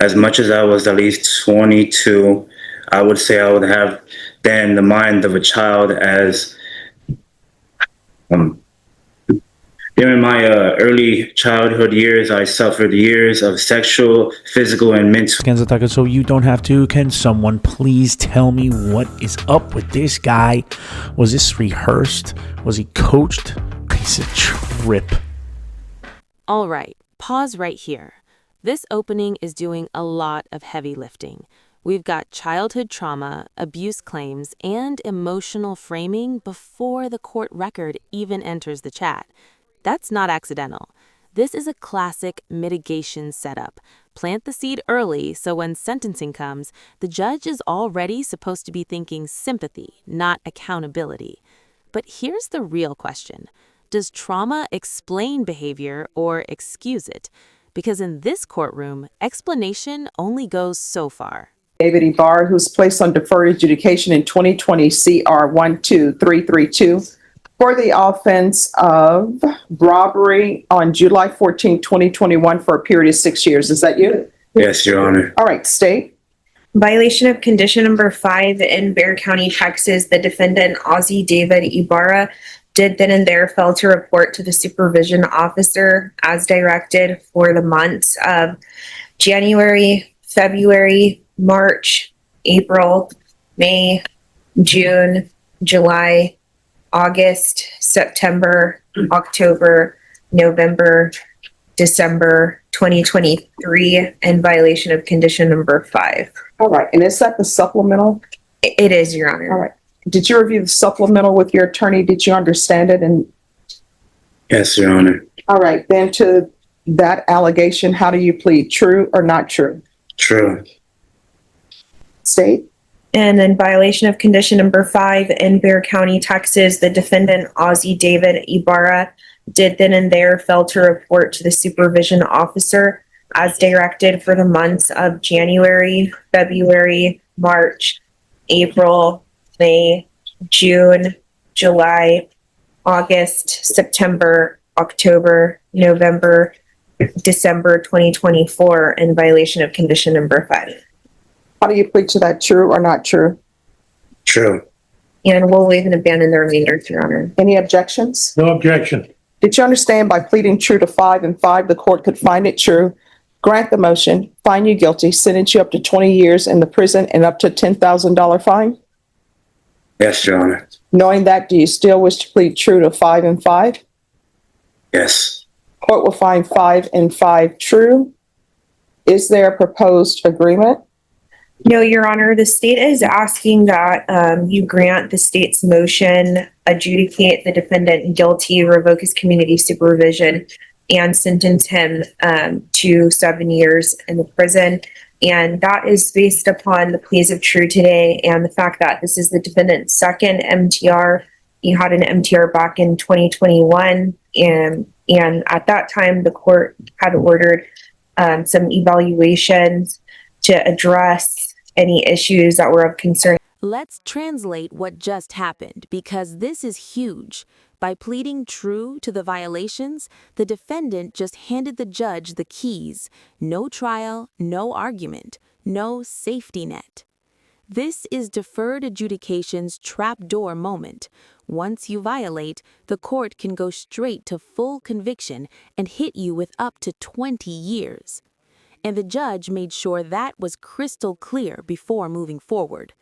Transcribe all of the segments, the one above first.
as much as I was at least 22, I would say I would have then the mind of a child as during my early childhood years, I suffered years of sexual, physical, and mental. So you don't have to. Can someone please tell me what is up with this guy? Was this rehearsed? Was he coached? It's a trip. All right, pause right here. This opening is doing a lot of heavy lifting. We've got childhood trauma, abuse claims, and emotional framing before the court record even enters the chat. That's not accidental. This is a classic mitigation setup. Plant the seed early so when sentencing comes, the judge is already supposed to be thinking sympathy, not accountability. But here's the real question. Does trauma explain behavior or excuse it? Because in this courtroom, explanation only goes so far. David Ibarra, who's placed on deferred adjudication in 2020 CR 12332 for the offense of robbery on July 14, 2021 for a period of 6 years. Is that you? Yes, Your Honor. All right, state. Violation of condition number 5 in Bexar County, Texas. The defendant, Ozzie David Ibarra, did then and there fail to report to the supervision officer as directed for the months of January, February, March, April, May, June, July, August, September, October, November, December 2023 in violation of condition number 5. All right, and is that the supplemental? It is, Your Honor. All right. Did you review the supplemental with your attorney? Did you understand it? And Yes, Your Honor. all right, then to that allegation, how do you plead? True or not true? True. State. And in violation of condition number 5 in Bexar County, Texas, the defendant, Ozzie David Ibarra, did then and there fail to report to the supervision officer as directed for the months of January, February, March, April, May, June, July, August, September, October, November, December 2024 in violation of condition number 5. How do you plead to that? True or not true? True. And we'll waive and abandon the remainder, Your Honor. Any objections? No objection. Did you understand by pleading true to 5 and 5, the court could find it true, grant the motion, find you guilty, sentence you up to 20 years in the prison and up to $10,000 fine? Yes, Your Honor. Knowing that, do you still wish to plead true to 5 and 5? Yes. Court will find 5 and 5 true. Is there a proposed agreement? No, Your Honor, the state is asking that you grant the state's motion, adjudicate the defendant guilty, revoke his community supervision, and sentence him to 7 years in the prison. And that is based upon the pleas of true today and the fact that this is the defendant's second MTR. He had an MTR back in 2021, and at that time, the court had ordered some evaluations to address any issues that were of concern. Let's translate what just happened because this is huge. By pleading true to the violations, the defendant just handed the judge the keys. No trial, no argument, no safety net. This is deferred adjudication's trapdoor moment. Once you violate, the court can go straight to full conviction and hit you with up to 20 years. And the judge made sure that was crystal clear before moving forward.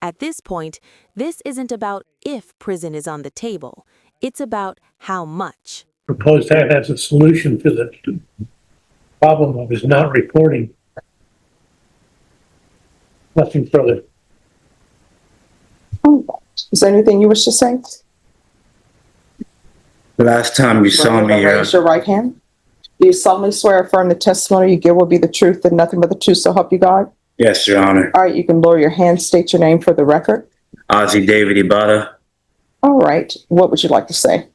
At this point, this isn't about if prison is on the table. It's about how much. Proposed that as a solution to the problem of his not reporting. Nothing further. Is there anything you wish to say? The last time you saw me, Raise your right hand. Do you solemnly swear or affirm the testimony you give will be the truth and nothing but the truth, so help you God? yes, Your Honor. All right, you can lower your hand, state your name for the record. Ozzie David Ibarra. All right, what would you like to say?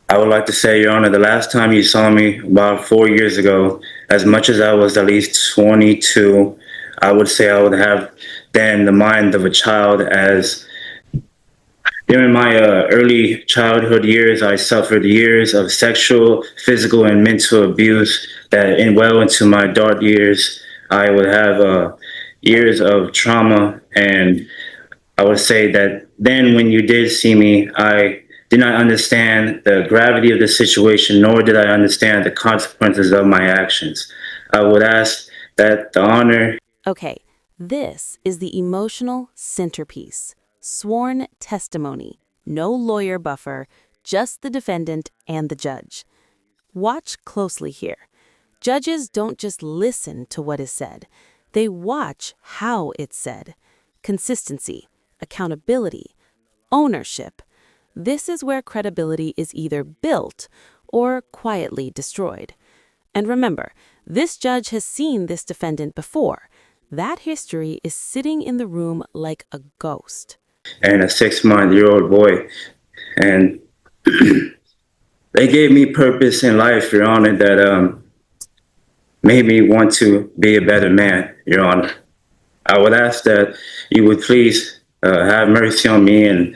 I would like to say, Your Honor, the last time you saw me, about 4 years ago, as much as I was at least 22, I would say I would have then the mind of a child as During my early childhood years, I suffered years of sexual, physical, and mental abuse that well into my adult years. I would have years of trauma, and I would say that then when you did see me, I did not understand the gravity of the situation, nor did I understand the consequences of my actions. I would ask that the honor. Okay, this is the emotional centerpiece. Sworn testimony. No lawyer buffer, just the defendant and the judge. Watch closely here. Judges don't just listen to what is said. They watch how it's said. Consistency, accountability, ownership. This is where credibility is either built or quietly destroyed. And remember, this judge has seen this defendant before. That history is sitting in the room like a ghost. And a 6-month-old boy. And they gave me purpose in life, Your Honor, that made me want to be a better man, Your Honor. I would ask that you would please have mercy on me and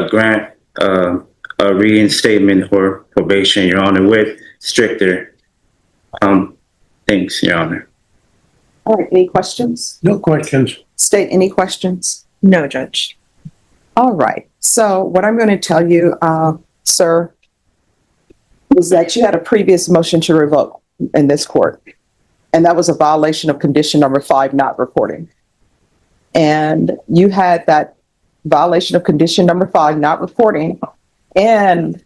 grant a reinstatement or probation, Your Honor, with stricter things, Your Honor. All right, any questions? No questions. State, any questions? No, Judge. All right, so what I'm going to tell you, sir, is that you had a previous motion to revoke in this court, and that was a violation of condition number 5, not reporting. And you had that violation of condition number 5, not reporting, and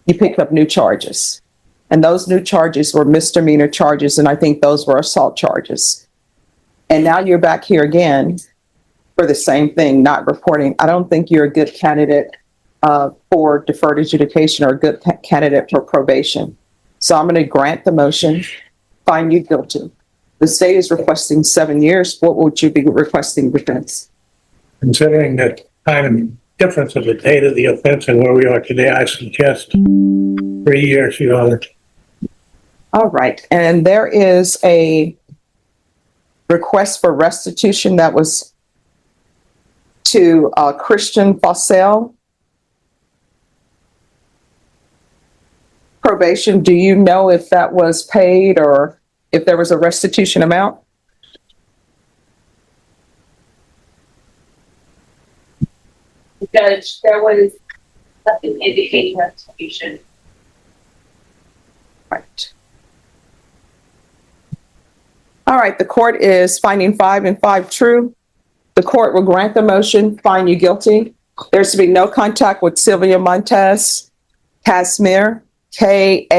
you picked up new charges. And those new charges were misdemeanor charges, and I think those were assault charges. And now you're back here again for the same thing, not reporting. I don't think you're a good candidate for deferred adjudication or a good candidate for probation. So I'm going to grant the motion, find you guilty. The state is requesting 7 years. What would you be requesting defense? Considering the time and difference of the date of the offense and where we are today, I suggest 3 years, Your Honor. All right. And there is a request for restitution that was to Christian Fossell. Probation, do you know if that was paid or if there was a restitution amount? Judge, there was nothing indicating restitution. Right. All right, the court is finding 5 and 5 true. The court will grant the motion, find you guilty. There's to be no contact with Sylvia Montez Casimir, Kazmire.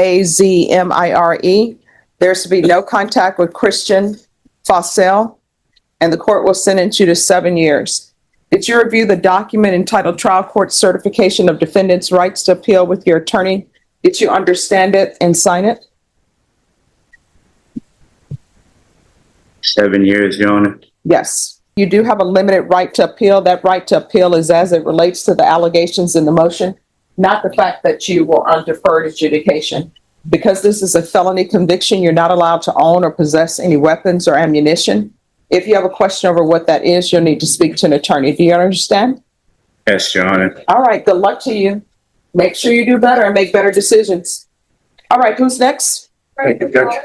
There's to be no contact with Christian Fossell, and the court will sentence you to 7 years. Did you review the document entitled Trial Court Certification of Defendant's Rights to Appeal with your attorney? Did you understand it and sign it? 7 years, Your Honor. Yes. You do have a limited right to appeal. That right to appeal is as it relates to the allegations in the motion, not the fact that you were on deferred adjudication. Because this is a felony conviction, you're not allowed to own or possess any weapons or ammunition. If you have a question over what that is, you'll need to speak to an attorney. Do you understand? Yes, Your Honor. All right. Good luck to you. Make sure you do better and make better decisions. All right. Who's next? Thank you, Judge.